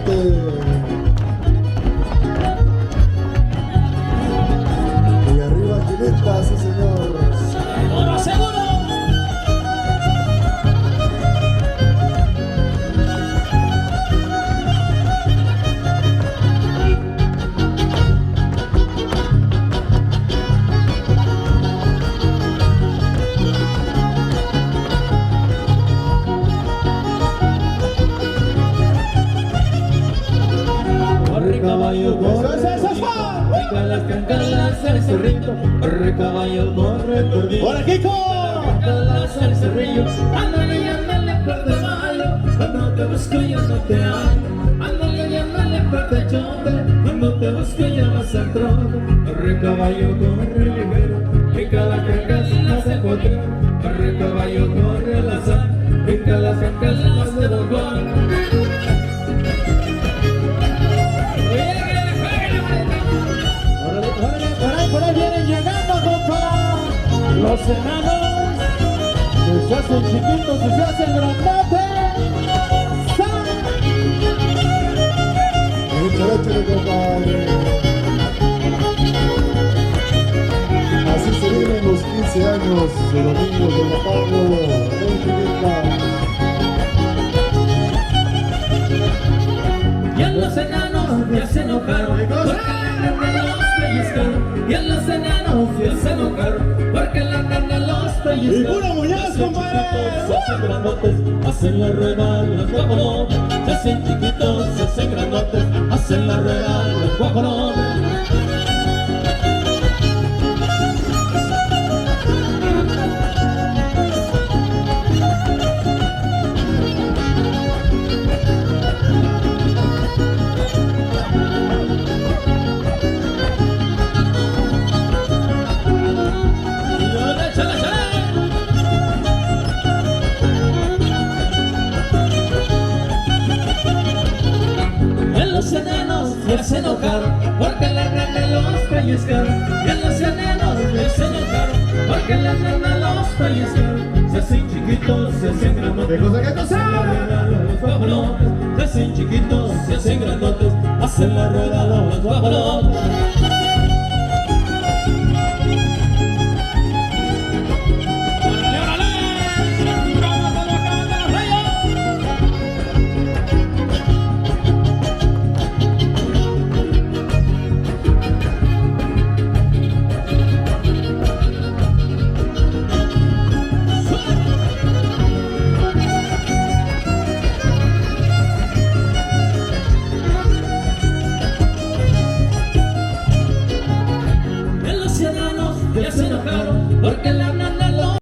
Norte. Y arriba 500, sí señor. ¡Seguro, seguro! Corre caballo, corre, brinca las cancalas al cerrito. Corre caballo, corre, perdido. ¡Hola, Kiko! Cancalas al cerrillo. Ándale y ándale, por de malo. Cuando te busco ya no te hallo. Ándale y ándale, por de chote. Cuando te busco ya vas al trote. Corre caballo, corre ligero. Brinca las cancalas al cuatro. Corre caballo, corre al azar. Brinca las cancalas de los Por ahí vienen llegando, compa. Los enanos que se hacen chiquitos y se hacen grandotes. Échale, compadre. Así se viven los 15 años de Domingo de la Pablo en Quinita. Y a los enanos ya se enojaron porque la nena los pellizcaron. Y a los enanos ya se enojaron porque la nena los pellizcaron. Y puro muñeco, compadre. Se hacen grandotes, hacen la rueda los guajolotes. Se hacen chiquitos, se hacen grandotes, hacen la rueda los guajolotes. Los enanos ya se enojaron porque la nena los pellizcaron. Y a los enanos ya se enojaron porque la nena los pellizcaron. Se hacen chiquitos, se hacen grandotes, hacen la rueda los guajolotes. Se hacen chiquitos, se hacen grandotes, hacen la rueda los guajolotes.